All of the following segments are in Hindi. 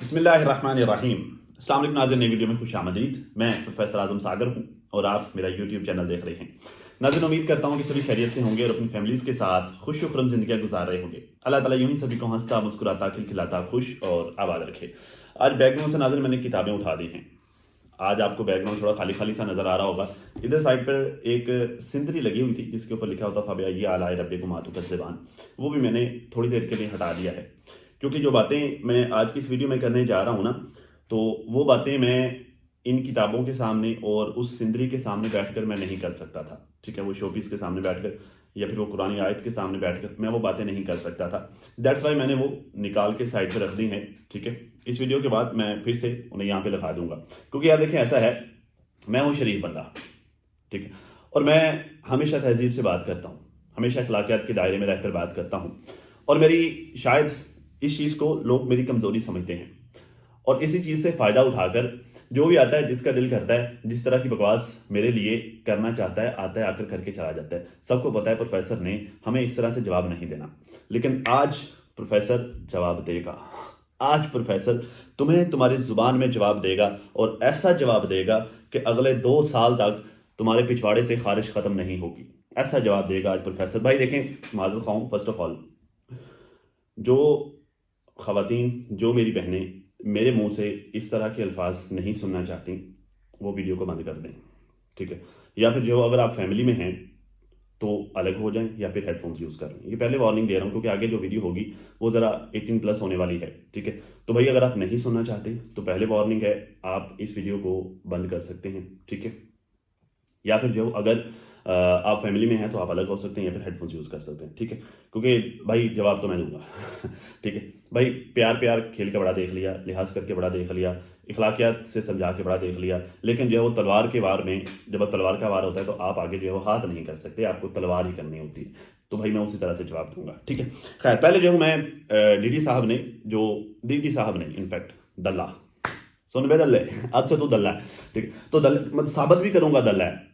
बिस्मिल्लाहिर्रहमानिर्रहीम। अस्सलाम वालेकुम नाज़रीन, नई वीडियो में खुश आमदीद। मैं प्रोफेसर आज़म सागर हूँ और आप मेरा यूट्यूब चैनल देख रहे हैं। नाज़रीन, उम्मीद करता हूँ कि सभी खैरियत से होंगे और अपनी फैमिलीज़ के साथ खुश खुरम ज़िंदगी गुजार रहे होंगे। अल्लाह ताला यूं ही सभी को हंसता मुस्कुराता खिलखिलाता खुश और आबाद रखे। आज बैकग्राउंड से नाज़रीन मैंने किताबें उठा दी हैं। आज आपको बैकग्राउंड थोड़ा खाली खाली सा नज़र आ रहा होगा। इधर साइड पर एक सिंदरी लगी हुई थी जिसके ऊपर लिखा होता था फ़बिया ये आला रब्बे को मातू ज़बान। वो भी मैंने थोड़ी देर के लिए हटा दिया है, क्योंकि जो बातें मैं आज की इस वीडियो में करने जा रहा हूँ ना, तो वो बातें मैं इन किताबों के सामने और उस सिंदरी के सामने बैठकर मैं नहीं कर सकता था। ठीक है, वो शोपीस के सामने बैठकर या फिर वो कुरानी आयत के सामने बैठकर मैं वो बातें नहीं कर सकता था। दैट्स वाई मैंने वो निकाल के साइड पर रख दी हैं। ठीक है, इस वीडियो के बाद मैं फिर से उन्हें यहाँ पे लिखा दूंगा, क्योंकि यार देखिए ऐसा है, मैं हूँ शरीफ बंदा। ठीक है, और मैं हमेशा तहजीब से बात करता हूँ, हमेशा अखलाकियात के दायरे में रहकर बात करता हूँ, और मेरी शायद इस चीज़ को लोग मेरी कमज़ोरी समझते हैं और इसी चीज़ से फ़ायदा उठाकर जो भी आता है, जिसका दिल करता है, जिस तरह की बकवास मेरे लिए करना चाहता है, आता है आकर करके चला जाता है। सबको पता है प्रोफेसर ने हमें इस तरह से जवाब नहीं देना, लेकिन आज प्रोफेसर जवाब देगा। आज प्रोफेसर तुम्हें तुम्हारी ज़ुबान में जवाब देगा और ऐसा जवाब देगा कि अगले 2 साल तक तुम्हारे पिछवाड़े से खारिश ख़त्म नहीं होगी। ऐसा जवाब देगा आज प्रोफेसर। भाई देखें, माज़ूर ख़ाऊं, फर्स्ट ऑफ ऑल जो ख़वातीन, जो मेरी बहनें मेरे मुंह से इस तरह के अल्फाज नहीं सुनना चाहती, वो वीडियो को बंद कर दें। ठीक है, या फिर जो अगर आप फैमिली में हैं तो अलग हो जाएं या फिर हेडफोन्स यूज़ कर लें। ये पहले वार्निंग दे रहा हूँ, क्योंकि आगे जो वीडियो होगी वो ज़रा 18+ होने वाली है। ठीक है, तो भाई अगर आप नहीं सुनना चाहते तो पहले वार्निंग है, आप इस वीडियो को बंद कर सकते हैं। ठीक है, या फिर जो अगर आप फैमिली में हैं तो आप अलग हो सकते हैं या फिर हेडफोन्स यूज़ कर सकते हैं। ठीक है, क्योंकि भाई जवाब तो मैं दूंगा। ठीक है भाई, प्यार खेल के बड़ा देख लिया, लिहाज करके बड़ा देख लिया, इखलाकियात से समझा के बड़ा देख लिया, लेकिन जो है वो तलवार के वार में, जब तलवार का वार होता है तो आप आगे जो है वो हाथ नहीं कर सकते, आपको तलवार ही करनी होती है। तो भाई मैं उसी तरह से जवाब दूंगा। ठीक है, खैर पहले जो हूँ मैं डीडी साहब ने इनफैक्ट दल्ला सुन बे दल्ले, अब से तू दल्ला है। ठीक है, तो मतलब साबित भी करूंगा दल्ला है,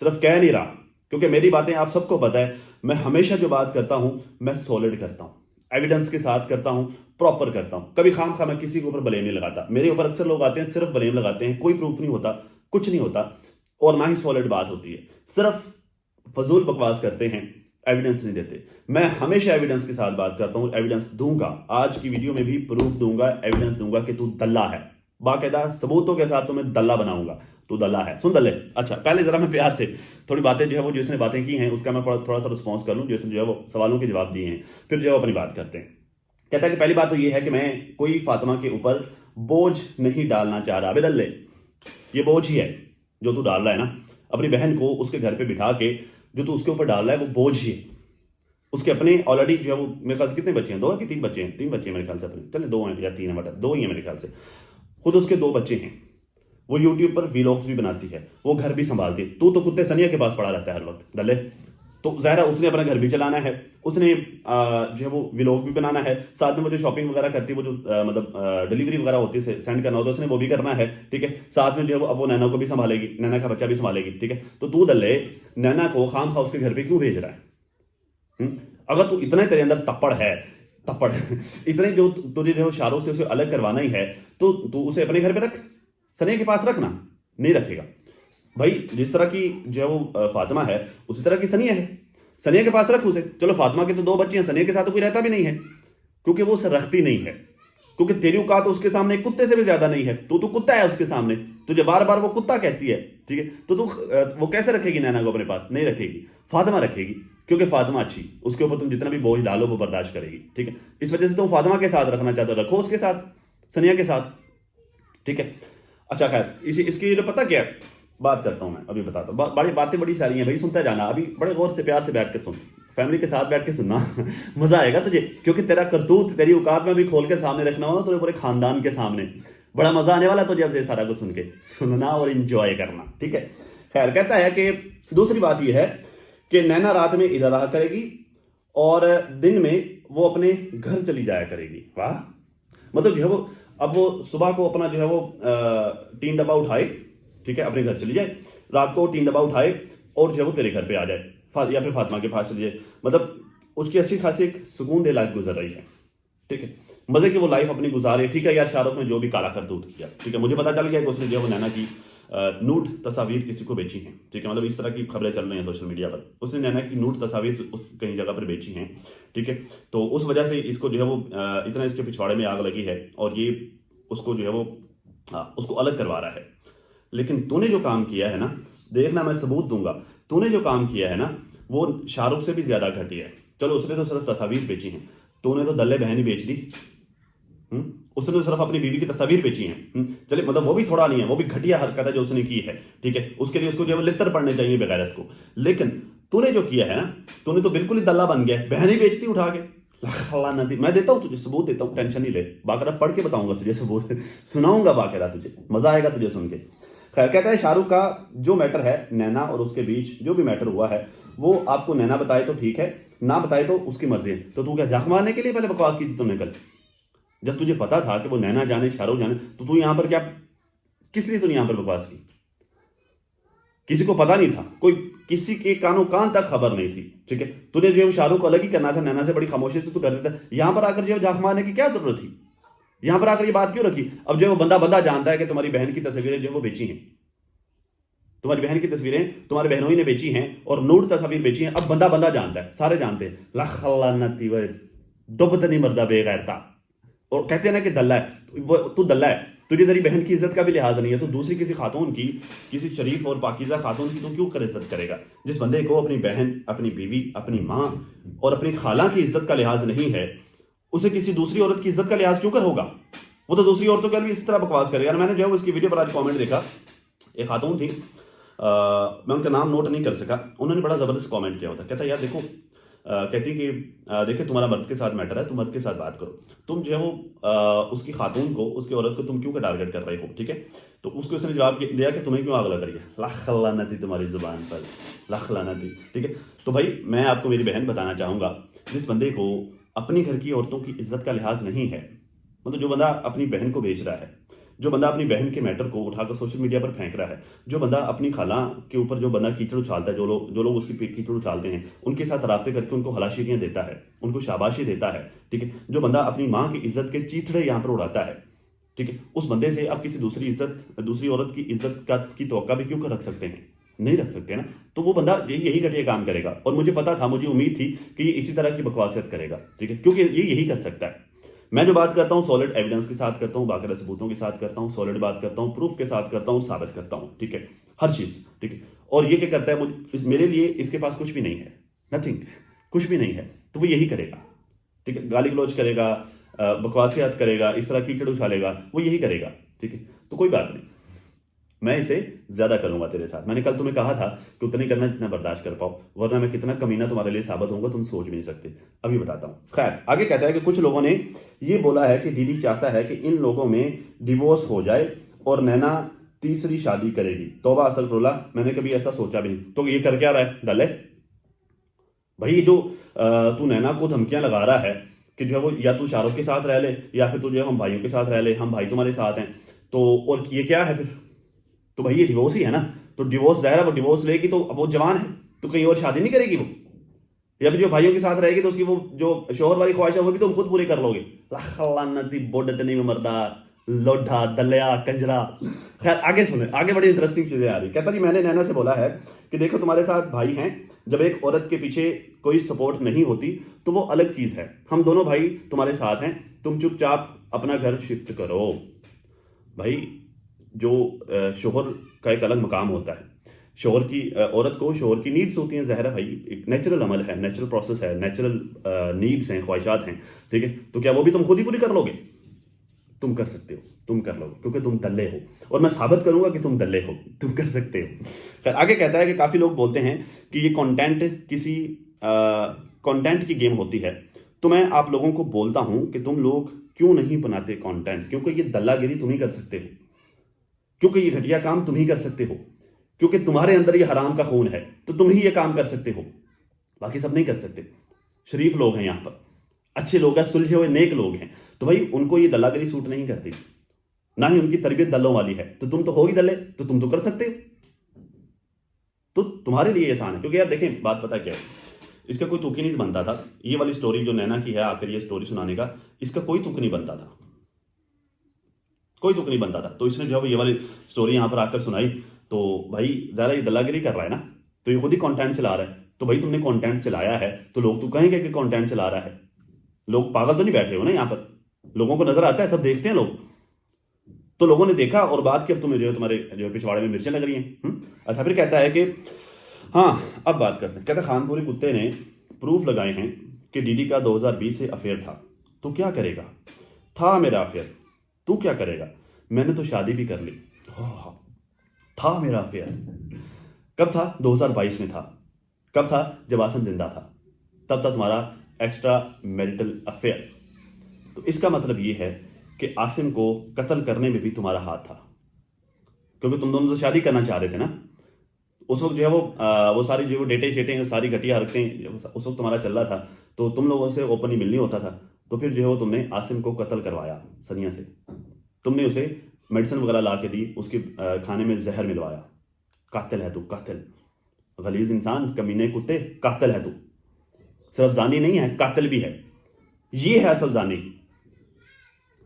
सिर्फ कह नहीं रहा, क्योंकि मेरी बातें आप सबको पता है। मैं हमेशा जो बात करता हूं मैं सॉलिड करता हूं, एविडेंस के साथ करता हूं, प्रॉपर करता हूं। कभी खाम खा मैं किसी के ऊपर ब्लेम नहीं लगाता। मेरे ऊपर अक्सर लोग आते हैं, सिर्फ ब्लेम लगाते हैं, कोई प्रूफ नहीं होता, कुछ नहीं होता, और ना ही सॉलिड बात होती है, सिर्फ फजूल बकवास करते हैं, एविडेंस नहीं देते। मैं हमेशा एविडेंस के साथ बात करता हूं, एविडेंस दूंगा, आज की वीडियो में भी प्रूफ दूंगा, एविडेंस दूंगा कि तू दल्ला है, बाकायदा सबूतों के साथ तुम्हें दल्ला बनाऊंगा, तू दल्ला है, सुन दल्ले। अच्छा, पहले जरा मैं प्यार से थोड़ी बातें जो है वो जिसने बातें की हैं उसका मैं थोड़ा सा रिस्पॉन्स कर लूँ, जिसने जो है वो सवालों के जवाब दिए हैं, फिर जो है अपनी बात करते हैं। कहता है कि पहली बात तो ये है कि मैं कोई फातिमा के ऊपर बोझ नहीं डालना चाह रहा। अबे दल्ले, ये बोझ ही है जो तू डाल रहा है ना, अपनी बहन को उसके घर पे बिठा के जो तू उसके ऊपर डाल रहा है वो बोझ ही है। उसके अपने ऑलरेडी जो है वो मेरे ख्याल से कितने बच्चे हैं, 2 कि 3 बच्चे हैं, 3 बच्चे हैं मेरे ख्याल से अपने, चले 2 हैं या 3 है, बट 2 ही है मेरे ख्याल से। खुद उसके 2 बच्चे हैं, वो यूट्यूब पर वीलॉग्स भी बनाती है, वो घर भी संभालती है। तू तो कुत्ते सनिया के पास पड़ा रहता है हर वक्त दले। तो ज़ाहिर है उसने अपना घर भी चलाना है, उसने जो है वो व्लॉग भी बनाना है, साथ में वो जो शॉपिंग वगैरह करती है, वो जो मतलब डिलीवरी वगैरह होती है, सेंड करना होता है, उसने वो भी करना है। ठीक है, साथ में जो है वो अब वो नैना को भी संभालेगी, नैना का बच्चा भी संभालेगी। ठीक है, तो तू दल्ले नैना को खाम खा उसके घर पे क्यों भेज रहा है? अगर तू इतना ही तेरे अंदर तप्पड़ है, तप्पड़ इतने जो तुझे जो इशारों से उसे अलग करवाना ही है, तो तू उसे अपने घर पे रख, सनिया के पास रखना। नहीं रखेगा भाई, जिस तरह की जो है वो फातिमा है उसी तरह की सनिया है, सनिया के पास रख उसे। चलो फातिमा के तो 2 बच्चे हैं, सनिया के साथ तो कोई रहता भी नहीं है, क्योंकि वो उसे रखती नहीं है, क्योंकि तेरी औकात तो उसके सामने कुत्ते से भी ज्यादा नहीं है। तो तू कुत्ता है उसके सामने, तुझे बार बार वो कुत्ता कहती है। ठीक है, तो तू वो कैसे रखेगी नैना को अपने पास? नहीं रखेगी, फातिमा रखेगी, क्योंकि फातिमा अच्छी, उसके ऊपर तुम जितना भी बोझ डालो वो बर्दाश्त करेगी। ठीक है, इस वजह से तुम फातिमा के साथ रखना चाहते हो, रखो उसके साथ, सनिया के साथ। ठीक है, अच्छा खैर इसकी जो पता क्या बात करता हूं मैं, अभी बताता हूँ। बड़ी बातें बड़ी सारी हैं भाई, सुनता जाना, अभी बड़े गौर से प्यार से बैठ के सुन, फैमिली के साथ बैठ के सुनना। मजा आएगा तुझे, क्योंकि तेरा करतूत, तेरी औकात में भी खोल के सामने रखना होगा तेरे पूरे खानदान के सामने। बड़ा मजा आने वाला तुझे अब से सारा कुछ सुन के, सुनना और इंजॉय करना। ठीक है, खैर कहता है कि दूसरी बात यह है कि नैना रात में इधर रहा करेगी और दिन में वो अपने घर चली जाया करेगी। वाह, मतलब जो है वो अब वो सुबह को अपना जो है वो 3 डब्बा उठाए, ठीक है, अपने घर चली जाए, रात को 3 डब्बा उठाए और जो है वो तेरे घर पे आ जाए, या फिर फातिमा के पास चली जाए। मतलब उसकी अच्छी खासी एक सुकून दे लाइफ गुजर रही है। ठीक है, मजे की वो लाइफ अपनी गुजारे। ठीक है यार, शाहरुख ने जो भी काला करतूत किया, ठीक है, मुझे पता चल गया कि उसने जो है वो नैना की नूड तस्वीर किसी को बेची हैं, ठीक है, मतलब इस तरह की खबरें चल रही हैं सोशल मीडिया पर। उसने नैना की नूड तस्वीर कहीं जगह पर बेची हैं, ठीक है, तो उस वजह से इसको जो है वो इतना इसके पिछवाड़े में आग लगी है और ये उसको जो है वो उसको अलग करवा रहा है। लेकिन तूने जो काम किया है ना, देखना मैं सबूत दूंगा, तूने जो काम किया है ना वो शाहरुख से भी ज्यादा घटिया है। चलो उसने तो सिर्फ तस्वीर बेची हैं, तूने तो दल्ले बहन ही बेच दी। उसने तो सिर्फ अपनी बीवी की तस्वीर बेची है। चलिए, मतलब वो भी थोड़ा नहीं है, वो भी घटिया हरकत है जो उसने की है, ठीक है, उसके लिए उसको जो है लित्तर पड़ने चाहिए बेगैरत को। लेकिन तूने जो किया है ना, तूने तो बिल्कुल ही दल्ला बन गया, बहन ही बेचती उठा के। नदी, मैं देता हूँ तुझे सबूत, देता हूँ, टेंशन नहीं ले, बाकायदा पढ़ के बताऊंगा तुझे सबूत, सुनाऊंगा बाकायदा तुझे, मजा आएगा तुझे सुन के। खैर, कहता है शाहरुख का जो मैटर है नैना और उसके बीच जो भी मैटर हुआ है वो आपको नैना बताए तो ठीक है, ना बताए तो उसकी मर्जी है। तो तू क्या जाख मारने के लिए पहले बकवास की थी तुमने कल? जब तुझे पता था कि वो नैना जाने शाहरुख जाने, तो तू यहां पर क्या, किस लिए तूने यहां पर बकवास की? किसी को पता नहीं था, कोई किसी के कानों कान तक खबर नहीं थी, ठीक है, तुझे जो शाहरुख को अलग ही करना था, नैना से बड़ी खामोशी से तू कर देता। यहां पर आकर जो जाख मारने की क्या जरूरत थी? यहां पर आकर ये बात क्यों रखी? अब जो वो बंदा बंदा जानता है कि तुम्हारी बहन की तस्वीरें जो वो बेची हैं, तुम्हारी बहन की तस्वीरें तुम्हारे बहनोई ने बेची हैं और नूड तस्वीर बेची हैं। अब बंदा बंदा जानता है, सारे जानते हैं। लखल्लानती वे दुबत नहीं मरदा बेगैरता। और कहते हैं ना कि दल्ला है, वो तू दल्ला है, तुझे तेरी बहन की इज्जत का भी लिहाज नहीं है, तो दूसरी किसी खातून की, किसी शरीफ और पाकीज़ा खातून की तू क्यों कर इज्जत करेगा? जिस बंदे को अपनी बहन, अपनी बीवी, अपनी माँ और अपनी खाला की इज्जत का लिहाज नहीं है, उसे किसी दूसरी औरत की इज्जत का लिहाज क्यों कर होगा? वो तो दूसरी औरतों का भी इस तरह बकवास करेगा। मैंने जो है उसकी वीडियो पर आज कॉमेंट देखा, एक खातून थी, मैं उनका नाम नोट नहीं कर सका, उन्होंने बड़ा ज़बरदस्त कमेंट किया होता। कहता यार देखो, कहती कि देखिए तुम्हारा मर्द के साथ मैटर है, तुम मर्द के साथ बात करो, तुम जो है वो उसकी खातून को, उसकी औरत को तुम क्यों का टारगेट कर रहे हो, ठीक है? तो उसको उसने जवाब दिया कि तुम्हें क्यों आग लग रही है, लाख लानती तुम्हारी जुबान पर, लाख लानती, ठीक है। तो भाई मैं आपको मेरी बहन बताना चाहूँगा, जिस बंदे को अपनी घर की औरतों की इज्जत का लिहाज नहीं है, मतलब जो बंदा अपनी बहन को बेच रहा है, जो बंदा अपनी बहन के मैटर को उठाकर सोशल मीडिया पर फेंक रहा है, जो बंदा अपनी खाला के ऊपर जो बंदा कीचड़ उछालता है, जो लोग उसकी कीचड़ उछालते हैं, उनके साथ राब्ते करके उनको हलाशियाँ देता है, उनको शाबाशी देता है, ठीक है, जो बंदा अपनी माँ की इज्जत के चीथड़े यहाँ पर उड़ाता है, ठीक है, उस बंदे से आप किसी दूसरी औरत की इज्जत की तवक्का भी क्यों कर रख सकते हैं? नहीं रख सकते ना। तो वो बंदा यही घटिया काम करेगा, और मुझे पता था, मुझे उम्मीद थी कि ये इसी तरह की बकवासियत करेगा, ठीक है, क्योंकि ये यही कर सकता है। मैं जो बात करता हूँ सॉलिड एविडेंस के साथ करता हूँ, बाकायदा सबूतों के साथ करता हूँ, सॉलिड बात करता हूँ, प्रूफ के साथ करता हूँ, साबित करता हूँ, ठीक है, हर चीज़, ठीक है। और ये क्या करता है, मेरे लिए इसके पास कुछ भी नहीं है, नथिंग, कुछ भी नहीं है, तो वो यही करेगा, ठीक है, गाली गलौज करेगा, बकवासियात करेगा, इस तरह कीचड़ उछालेगा, वो यही करेगा, ठीक है। तो कोई बात नहीं, मैं इसे ज्यादा करूंगा तेरे साथ। मैंने कल तुम्हें कहा था कि उतना ही करना जितना बर्दाश्त कर पाओ, वरना मैं कितना कमीना तुम्हारे लिए साबित होऊंगा तुम सोच भी नहीं सकते। अभी बताता हूं। खैर, आगे कहता है कि कुछ लोगों ने ये बोला है कि दीदी चाहता है कि इन लोगों में डिवोर्स हो जाए और नैना तीसरी शादी करेगी। तौबा अस्तगफिरुल्लाह, मैंने कभी ऐसा सोचा भी नहीं। तो ये कर क्या रहा है डले भाई? जो तू नैना को धमकियां लगा रहा है कि जो है वो या तू शाहरुख के साथ रह ले या फिर तू जो हम भाइयों के साथ रह ले, हम भाई तुम्हारे साथ हैं, तो और ये क्या है फिर? तो भाई ये डिवोर्स ही है ना। तो डिवोर्स जाहिर है वो डिवोर्स लेगी तो अब वो जवान है, तो कहीं और शादी नहीं करेगी वो, या फिर जो भाइयों के साथ रहेगी तो उसकी वो जो शोहर वाली ख्वाहिश है वो भी तुम खुद पूरी कर लोगे। लानती बोडतनी में मर्दा, लोढ़ा, दलिया, कंजरा। खैर आगे सुने, आगे बड़ी इंटरेस्टिंग चीजें आ रही। कहता जी मैंने नैना से बोला है कि देखो तुम्हारे साथ भाई हैं, जब एक औरत के पीछे कोई सपोर्ट नहीं होती तो वो अलग चीज है, हम दोनों भाई तुम्हारे साथ हैं, तुम चुपचाप अपना घर शिफ्ट करो। भाई जो शोहर का एक अलग मकाम होता है, शोहर की औरत को शोहर की नीड्स होती हैं, ज़ाहिर है भाई, एक नेचुरल अमल है, नेचुरल प्रोसेस है, नेचुरल नीड्स हैं, ख्वाहिशात हैं, ठीक है। तो क्या वो भी तुम खुद ही पूरी कर लोगे? तुम कर सकते हो, तुम कर लोगे, क्योंकि तुम दल्ले हो, और मैं साबित करूंगा कि तुम दल्ले हो, तुम कर सकते हो। फिर आगे कहता है कि काफ़ी लोग बोलते हैं कि ये कंटेंट किसी कंटेंट की गेम होती है, तो मैं आप लोगों को बोलता हूं कि तुम लोग क्यों नहीं बनाते कंटेंट, क्योंकि ये दल्लागिरी तुम ही कर सकते हो, क्योंकि ये घटिया काम तुम ही कर सकते हो, क्योंकि तुम्हारे अंदर ये हराम का खून है, तो तुम ही ये काम कर सकते हो, बाकी सब नहीं कर सकते। शरीफ लोग हैं यहाँ पर, अच्छे लोग हैं, सुलझे हुए नेक लोग हैं, तो भाई उनको ये दल्लागिरी सूट नहीं करती, ना ही उनकी तरबियत दल्लों वाली है। तो तुम तो हो ही दल्ले, तो तुम तो कर सकते हो, तो तुम्हारे लिए आसान है। क्योंकि यार देखें, बात पता क्या है, इसका कोई तुक ही नहीं बनता था। ये वाली स्टोरी जो नैना की है आखिर ये स्टोरी सुनाने का, इसका कोई तुक नहीं बनता था, कोई तुक नहीं बनता था। तो इसने जब ये वाली स्टोरी यहाँ पर आकर सुनाई तो भाई ज़रा ये दलागिरी कर रहा है ना, तो ये खुद ही कंटेंट चला रहा है। तो भाई तुमने कंटेंट चलाया है तो लोग तो कहेंगे कि कंटेंट चला रहा है। लोग पागल तो नहीं बैठे हो ना यहाँ पर, लोगों को नजर आता है, सब देखते हैं लोग। तो लोगों ने देखा और बात की अब तुम्हें जो है तुम्हारे जो है पिछवाड़े में मिर्चें लग रही हैं। अच्छा फिर कहता है कि हाँ अब बात करते हैं। कहता खानपुरी कुत्ते ने प्रूफ लगाए हैं कि डीडी का 2020 से अफेयर था, तो क्या करेगा? था मेरा अफेयर, तू क्या करेगा? मैंने तो शादी भी कर ली। था मेरा अफेयर। कब था? 2022 में था। कब था? जब आसिम जिंदा था, तब था तुम्हारा एक्स्ट्रा मैरिटल अफेयर। तो इसका मतलब ये है कि आसिम को कत्ल करने में भी तुम्हारा हाथ था, क्योंकि तुम दोनों तो शादी करना चाह रहे थे ना। उस वक्त जो है वो सारी जो डेटें शेटें सारी घटिया हरकतें उस वक्त तुम्हारा चल रहा था, तो तुम लोगों से ओपन ही मिलनी होता था। तो फिर जो है वो तुमने आसिम को कत्ल करवाया सनिया से। तुमने उसे मेडिसिन वगैरह ला के दी, उसके खाने में जहर मिलवाया। कातिल है तू, कातिल, गलीज इंसान, कमीने कुत्ते, कातिल है तू। सिर्फ जानी नहीं है, कातिल भी है। ये है असल जानी।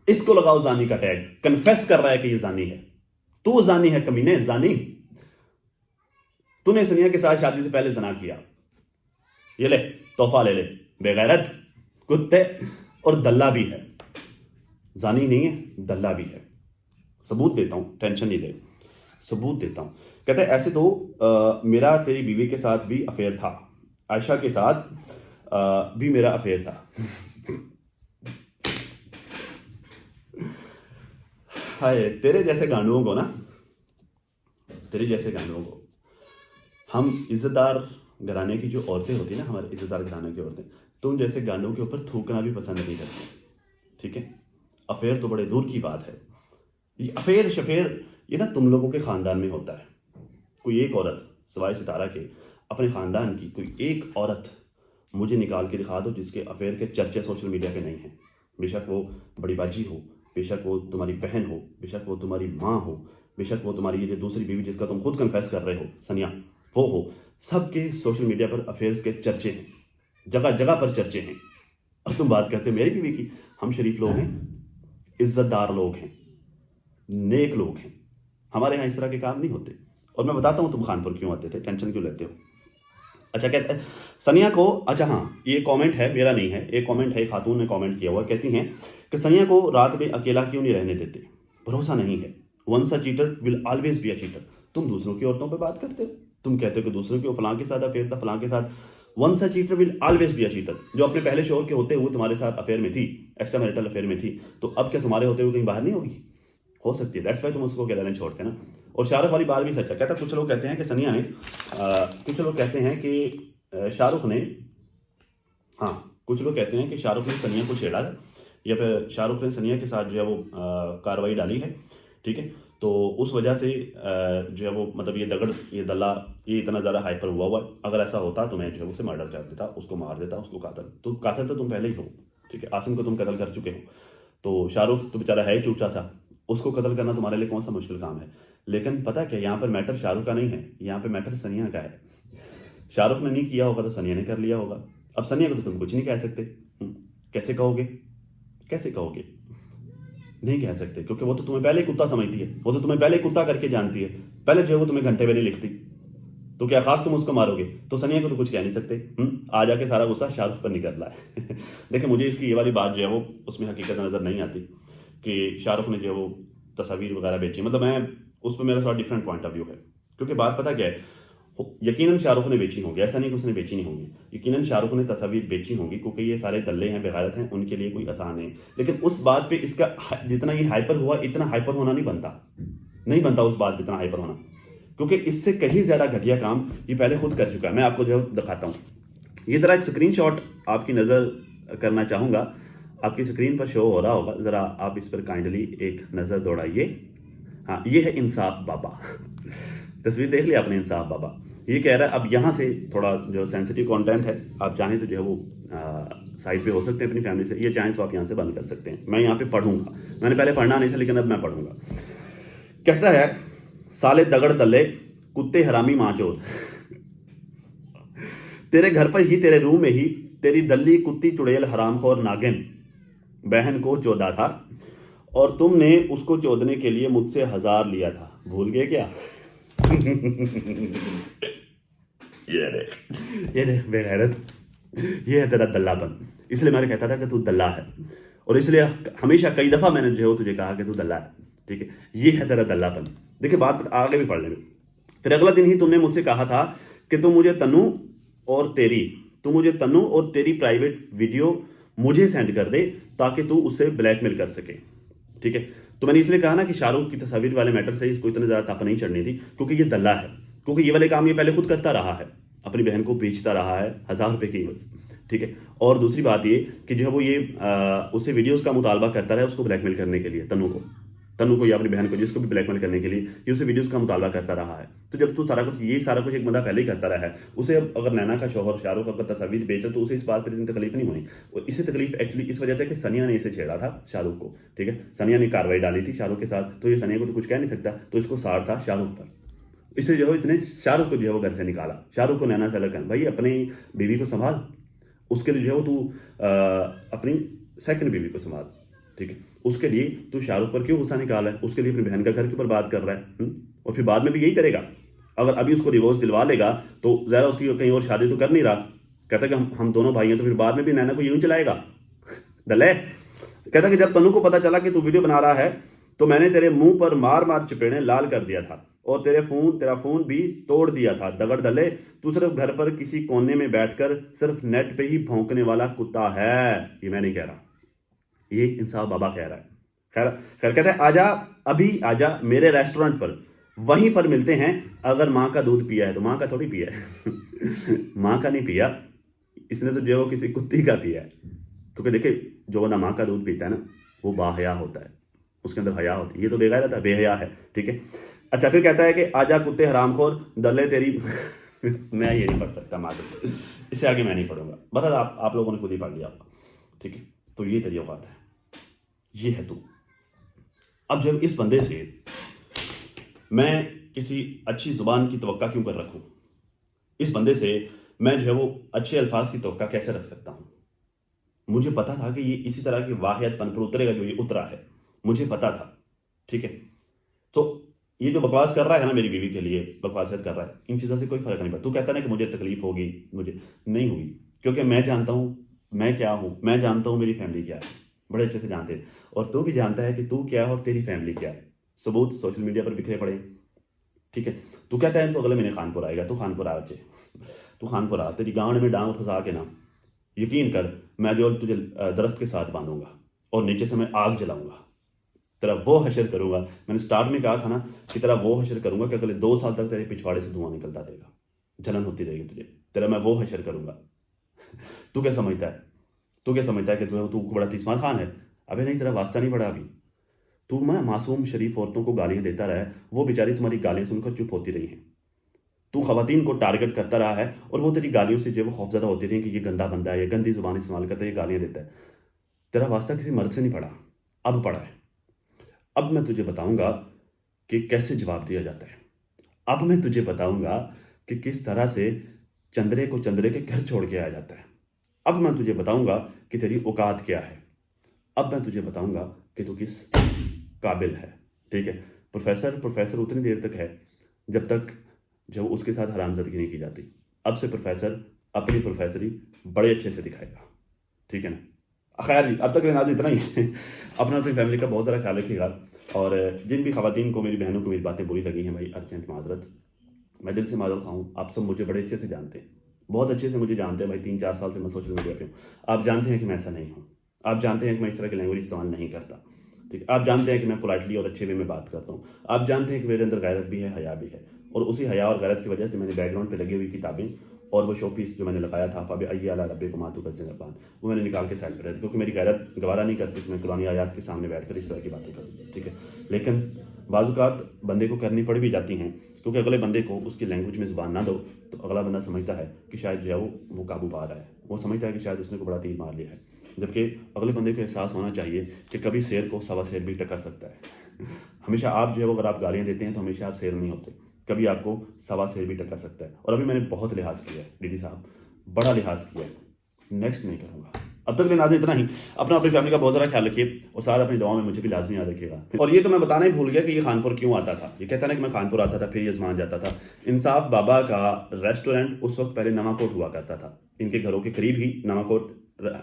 इसको लगाओ जानी का टैग। कन्फेस कर रहा है कि ये जानी है। तू जानी है कमीने, जानी। तूने सनिया के साथ शादी से पहले जना किया। ये ले तोहफा ले ले, बेगैरत कुत्ते, और दल्ला भी है। जानी नहीं है, दल्ला भी है। सबूत देता हूं, टेंशन नहीं ले, सबूत देता हूं। कहते हैं ऐसे तो मेरा तेरी बीवी के साथ भी अफेयर था, आयशा के साथ भी मेरा अफेयर था। हाय तेरे जैसे गांडुओं को ना, तेरे जैसे गांडुओं को हम इज्जतदार घराने की जो औरतें होती ना, हमारे इज्जतदार घराने की औरतें, तुम जैसे गांडों के ऊपर थूकना भी पसंद नहीं करती। ठीक है, अफेयर तो बड़े दूर की बात है। ये अफेयर शफेयर ये ना तुम लोगों के खानदान में होता है। कोई एक औरत सवाए सितारा के अपने खानदान की कोई एक औरत मुझे निकाल के दिखा दो जिसके अफेयर के चर्चे सोशल मीडिया पे नहीं हैं। बेशक वो बड़ी बाजी हो, बेशक वो तुम्हारी बहन हो, बेशक वो तुम्हारी माँ हो, बेशक वो तुम्हारी ये जो दूसरी बीवी जिसका तुम खुद कन्फेस कर रहे हो सनिया, वो हो। सबके सोशल मीडिया पर अफेयर्स के चर्चे हैं, जगह जगह पर चर्चे हैं। और तुम बात करते हो मेरी बीवी की। हम शरीफ लोग हैं, इज्जतदार लोग हैं, नेक लोग हैं। हमारे यहाँ इस तरह के काम नहीं होते। और मैं बताता हूँ तुम खानपुर क्यों आते थे, टेंशन क्यों लेते हो। अच्छा कहते सनिया को, अच्छा हाँ ये कमेंट है, मेरा नहीं है, एक कमेंट है, खातून ने कमेंट किया हुआ। कहती हैं कि सनिया को रात में अकेला क्यों नहीं रहने देते, भरोसा नहीं है। Once a cheater will always be a cheater. तुम दूसरों की औरतों पर बात करते हो, तुम कहते हो कि दूसरों के फलां के साथ अफेयर था, फलां के साथ। Once a cheater will always be a cheater. जो अपने पहले शोहर के होते हुए तुम्हारे साथ अफेयर में थी, एक्स्ट्रा मैरिटल अफेयर में थी, तो अब क्या तुम्हारे होते हुए कहीं बाहर नहीं होगी? हो सकती है, दैट्स वाई तुम उसको अकेला नहीं छोड़ते ना। और शाहरुख वाली बात भी सच है। कहता कुछ लोग कहते हैं कि सनिया ने कुछ लोग कहते हैं कि शाहरुख ने, हाँ कुछ लोग कहते हैं कि शाहरुख ने सनिया को छेड़ा या फिर शाहरुख ने सनिया के साथ जो है वो कार्रवाई डाली है। ठीक है, तो उस वजह से जो है वो मतलब ये दगड़, ये दल्ला, ये इतना ज़्यादा हाइपर हुआ है। अगर ऐसा होता तो मैं जो है उसे मर्डर कर देता, उसको मार देता, उसको कातिल तो कातिल तो तुम पहले ही हो। ठीक है, आसिम को तुम कत्ल कर चुके हो, तो शाहरुख तो बेचारा है ही चूचा सा, उसको कत्ल करना तुम्हारे लिए कौन सा मुश्किल काम है। लेकिन पता क्या, यहाँ पर मैटर शाहरुख का नहीं है, यहाँ पर मैटर सनिया का है। शाहरुख ने नहीं किया होगा तो सनिया ने कर लिया होगा। अब सनिया को तो तुम कुछ नहीं कह सकते। कैसे कहोगे, कैसे कहोगे? नहीं कह सकते, क्योंकि वो तो तुम्हें पहले ही कुत्ता समझती है, वो तो तुम्हें पहले ही कुत्ता करके जानती है। पहले जो है वो तुम्हें घंटे में नहीं लिखती, तो क्या खाक तुम उसको मारोगे? तो सनिया को तो कुछ कह नहीं सकते। आ जाके सारा गुस्सा शाहरुख पर निकल रहा है। देखिए मुझे इसकी ये वाली बात जो है वो उसमें हकीकत नज़र नहीं आती कि शाहरुख ने जो है वो तस्वीर वगैरह बेची। मतलब मैं उस पर मेरा थोड़ा डिफरेंट पॉइंट ऑफ व्यू है, क्योंकि बात पता क्या है, यकीनन शाहरुख ने बेची होंगी, ऐसा नहीं कि उसने बेची नहीं होंगी। यकीनन शाहरुख ने तस्वीर बेची होंगी, क्योंकि ये सारे दल्ले हैं, बेगैरत हैं, उनके लिए कोई आसान नहीं। लेकिन उस बात पे इसका जितना ये हाइपर हुआ, इतना हाइपर होना नहीं बनता, नहीं बनता उस बात पे इतना हाइपर होना, क्योंकि इससे कहीं ज़्यादा घटिया काम ये पहले खुद कर चुका है। मैं आपको जो दिखाता हूँ, ये ज़रा एक स्क्रीनशॉट आपकी नज़र करना चाहूँगा। आपकी स्क्रीन पर शो हो रहा होगा, ज़रा आप इस पर काइंडली एक नज़र दौड़ाइए। हाँ, ये है इंसाफ बाबा। तस्वीर देख लिया आपने, इंसाफ बाबा। ये कह रहा है अब यहाँ से थोड़ा जो सेंसिटिव कंटेंट है, आप चाहें तो जो है वो साइड पे हो सकते हैं अपनी फैमिली से, ये चाहें तो आप यहाँ से बंद कर सकते हैं। मैं यहाँ पे पढ़ूंगा, मैंने पहले पढ़ना नहीं था लेकिन अब मैं पढ़ूंगा। कहता है साले दगड़ दल्ले, कुत्ते हरामी माँ चोद। तेरे घर पर ही, तेरे रूम में ही तेरी दल्ली कुत्ती चुड़ैल हरामखोर नागिन बहन को चोदा था और तुमने उसको चोदने के लिए मुझसे 1000 लिया था, भूल गए क्या? ये देख बेगैरत, ये है तेरा दल्लापन। इसलिए मैंने कहता था कि तू दल्ला है, और इसलिए हमेशा कई दफ़ा मैंने जो है तुझे कहा कि तू दल्ला है, ठीक है? ये है तेरा दल्लापन। देखिए बात आगे भी पढ़ लेंगे। फिर अगला दिन ही तुमने मुझसे कहा था कि तुम मुझे तन्नू और तेरी प्राइवेट वीडियो मुझे सेंड कर दे ताकि तू उससे ब्लैकमेल कर सके, ठीक है? तो मैंने इसलिए कहा ना कि शाहरुख की तस्वीर वाले मैटर से इसको इतनी ज़्यादा तप नहीं चढ़नी थी, क्योंकि ये दल्ला है, क्योंकि ये वाले काम ये पहले खुद करता रहा है, अपनी बहन को बेचता रहा है 1000 रुपये की एवज, ठीक है? और दूसरी बात ये कि जो है वो ये उससे वीडियोज़ का मुतालबा करता रहा उसको ब्लैकमेल करने के लिए, तन्नू को या अपनी बहन को, जिसको भी ब्लैकमेल करने के लिए ये उसे वीडियोस का मुतालबा करता रहा है। तो जब तू सारा कुछ एक बंदा पहले ही करता रहा है, उसे अब अगर नैना का शौहर शाहरुख अगर तस्वीर बेचा तो उसे इस बात पर इतनी तकलीफ नहीं हुई। और इसे तकलीफ एक्चुअली इस वजह से कि सनिया ने इसे छेड़ा था शाहरुख को, ठीक है? सनिया ने कार्रवाई डाली थी शाहरुख के साथ, तो ये सनिया को तो कुछ कह नहीं सकता, तो इसको साड़ था शाहरुख पर। इससे जो है इसने शाहरुख को जो है वो घर से निकाला, शाहरुख को नैना से अलग कर, भाई अपनी बीवी को संभाल, उसके लिए जो है वो तू अपनी सेकंड बीवी को संभाल, ठीक है? उसके लिए तू शाहरुख पर क्यों गुस्सा निकाला है? उसके लिए अपनी बहन का घर के ऊपर बात कर रहा है, और फिर बाद में भी यही करेगा। अगर अभी उसको डिवोर्स दिलवा लेगा तो ज़रा उसकी कहीं और शादी तो कर नहीं रहा, कहता कि हम दोनों भाई हैं, तो फिर बाद में भी नैना को यूं चलाएगा। दले कहता कि जब तन्नू को पता चला कि तू वीडियो बना रहा है तो मैंने तेरे मुंह पर मार मार चपेड़े लाल कर दिया था और तेरा फोन भी तोड़ दिया था। दगड़ दले, तू सिर्फ घर पर किसी कोने में बैठकर सिर्फ नेट पे ही भौंकने वाला कुत्ता है। ये मैं नहीं कह रहा, ये इंसाफ बाबा कह रहा है। खैर कहते हैं आजा, अभी आजा मेरे रेस्टोरेंट पर, वहीं पर मिलते हैं। अगर माँ का दूध पिया है तो, माँ का थोड़ी पिया है माँ का नहीं पिया इसने, तो जो किसी कुत्ती का पिया है। क्योंकि देखिए जो बंदा माँ का दूध पीता है ना वो बाहया होता है, उसके अंदर हया होती है। ये तो बेगैरत है, बेहया है, ठीक है? अच्छा फिर कहता है कि आजा कुत्ते हरामखोर दले तेरी मैं ये नहीं पढ़ सकता मादर, इससे आगे मैं नहीं पढ़ूंगा। बहरहाल आप लोगों ने खुद ही पढ़ लिया, ठीक है? तो ये तेरी औकात है, ये है तू। अब जब इस बंदे से मैं किसी अच्छी जुबान की तवक्का क्यों कर रखूं, इस बंदे से मैं जो है वो अच्छे अल्फाज की तवक्का कैसे रख सकता हूं? मुझे पता था कि ये इसी तरह की वाहियतपन पर उतरेगा जो ये उतरा है, मुझे पता था, ठीक है? तो ये जो बकवास कर रहा है ना, मेरी बीवी के लिए बकवासियत कर रहा है, इन चीज़ों से कोई फर्क नहीं पड़ता। तू कहता ना कि मुझे तकलीफ होगी, मुझे नहीं हुई, क्योंकि मैं जानता हूँ मैं क्या हूँ, मैं जानता हूँ मेरी फैमिली क्या है, बड़े अच्छे से जानते हैं। और तू भी जानता है कि तू क्या है और तेरी फैमिली क्या है। सबूत सोशल मीडिया पर बिखरे पड़े, ठीक है? तू कहता है तो अगले महीने खानपुर आएगा, तू खानपुर आ बच्चे, तू खानपुर आ, तेरी गांड में डांग फंसा के ना, यकीन कर मैं जो तुझे दरख्त के साथ बांधूंगा और नीचे से मैं आग जलाऊंगा, तेरा वो हशर करूंगा। मैंने स्टार्ट में कहा था ना कि तेरा वो हशर करूंगा कि अगले 2 साल तक तेरे पिछवाड़े से धुआं निकलता रहेगा, जलन होती रहेगी तुझे, तेरा मैं वो हशर करूंगा। तू क्या समझता है, कि तू बड़ा तीसमार खान है? अबे नहीं, तेरा वास्ता नहीं पड़ा अभी। तू ना मासूम शरीफ औरतों को गालियां देता रहा है, वो बेचारी तुम्हारी गालियां सुनकर चुप होती रही हैं। तू खवातीन को टारगेट करता रहा है और वो तेरी गालियों से जो वो खौफजदा होती रही कि ये गंदा बंदा है, ये गंदी जुबान इस्तेमाल करता है, ये गालियां देता है। तेरा वास्ता किसी मर्द से नहीं पड़ा, अब पड़ा है। अब मैं तुझे बताऊंगा कि कैसे जवाब दिया जाता है। अब मैं तुझे बताऊंगा कि किस तरह से चंद्रे को चंद्रे के घर छोड़ के आया जाता है। अब मैं तुझे बताऊंगा कि तेरी औकात क्या है। अब मैं तुझे बताऊंगा कि तू किस काबिल है, ठीक है? प्रोफेसर उतनी देर तक है जब तक जब उसके साथ हरामजादगी नहीं की जाती। अब से प्रोफेसर अपनी प्रोफेसरी बड़े अच्छे से दिखाएगा, ठीक है ना? खैर जी, अब तक लेना इतना ही अपना अपनी फैमिली का बहुत ज़्यादा ख्याल रखिएगा। और जिन भी खवातीन को, मेरी बहनों को मेरी बातें बुरी लगी हैं, भाई अर्जेंट माजरत, मैं दिल से माजरत खाऊँ। आप सब मुझे बड़े अच्छे से जानते हैं, बहुत अच्छे से मुझे जानते हैं भाई। 3-4 साल से मैं सोशल मीडिया पे हूँ। आप जानते हैं कि मैं ऐसा नहीं हूँ, आप जानते हैं कि मैं इस तरह की लैंग्वेज इस्तेमाल नहीं करता, ठीक है? आप जानते हैं कि मैं पोलाइटली और अच्छे वे में बात करता हूँ। आप जानते हैं कि मेरे अंदर गैरत भी है, हया भी है, और उसी हया और गैरत की वजह से मैंने बैकग्राउंड पे लगी हुई किताबें और वो शो पीस जो मैंने लगाया था फ़ाबे अय्या रब्बे को मातू का ज़िंदबान, वो मैंने निकाल के साइड पर रख, क्योंकि मेरी गैरत गवारा नहीं करती कि मैं कुरानी आयात के सामने बैठकर इस तरह की बातें करूँ, ठीक है? लेकिन बाज़ात बंदे को करनी पड़ भी जाती हैं, क्योंकि अगले बंदे को उसकी लैंग्वेज में ज़ुबान ना दो तो अगला बंदा समझता है कि शायद जो है वो काबू पा रहा है, वो समझता है कि शायद उसने को बड़ा तीर मार लिया है। जबकि अगले बंदे को एहसास होना चाहिए कि कभी शेर को सवा शेर भी टक्कर सकता है। हमेशा आप जो है वो अगर आप गालियाँ देते हैं तो हमेशा आप शेर नहीं होते, कभी आपको सवा शेर भी टक्कर सकता है। और अभी मैंने बहुत लिहाज किया है डीडी साहब, बड़ा लिहाज किया है, नेक्स्ट नहीं करूँगा। अब तक के लिए नाज़रीन इतना ही। अपना अपनी फैमिली का बहुत ज़्यादा ख्याल रखिए और साथ अपनी दुआओं में मुझे भी लाजमी याद रखिएगा। और ये तो मैं बताना ही भूल गया कि ये खानपुर क्यों आता था। ये कहता ना कि मैं खानपुर आता था फिर यजमान जाता था। इंसाफ बाबा का रेस्टोरेंट उस वक्त पहले नवाकोट हुआ करता था, इनके घरों के करीब ही नवाकोट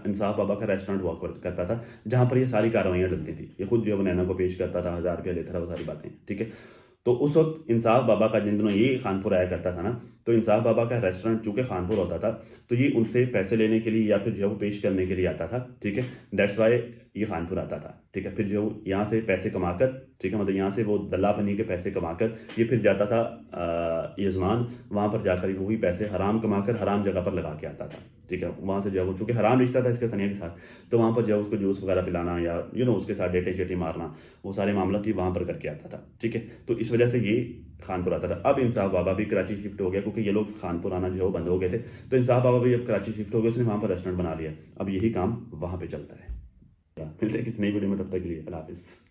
इंसाफ बाबा का रेस्टोरेंट हुआ करता था, जहाँ पर ये सारी कार्रवाइयाँ डलती थी। ये खुद जो है वो नैना को पेश करता था, 1000 रुपया लेता था, वो सारी बातें, ठीक है। तो उस वक्त इंसाफ बाबा का जिन दिनों ये खानपुर आया करता था ना, तो इंसाफ बाबा का रेस्टोरेंट चूँकि खानपुर होता था, तो ये उनसे पैसे लेने के लिए या फिर जो है वो पेश करने के लिए आता था, ठीक है। दैट्स वाई ये खानपुर आता था, ठीक है। फिर जो यहाँ से पैसे कमाकर, ठीक है, मतलब यहाँ से वो दल्ला बनी के पैसे कमाकर ये फिर जाता था यजमान, वहाँ पर जाकर वही पैसे हराम कमाकर हराम जगह पर लगा के आता था, ठीक है। वहाँ से जो है वो चूँकि हराम रिश्ता था इसके सनिया के साथ, तो वहाँ पर जो है उसको जूस वगैरह पिलाना या उसके साथ डेटे शेटे मारना, वो सारे मामला थी वहाँ पर करके आता था, ठीक है। तो इस वजह से ये खानपुर आता था। अब इंसाफ बाबा भी कराची शिफ्ट हो गया, क्योंकि ये लोग खानपुर आना जो है वो बंद हो गए थे, तो इंसाफ बाबा भी अब कराची शिफ्ट हो गए, उसने वहाँ पर रेस्टोरेंट बना लिया। अब यही काम वहाँ पे चलता है। मिलते हैं किसी नई वीडियो में, तब तक के लिए अल्लाह हाफिज़।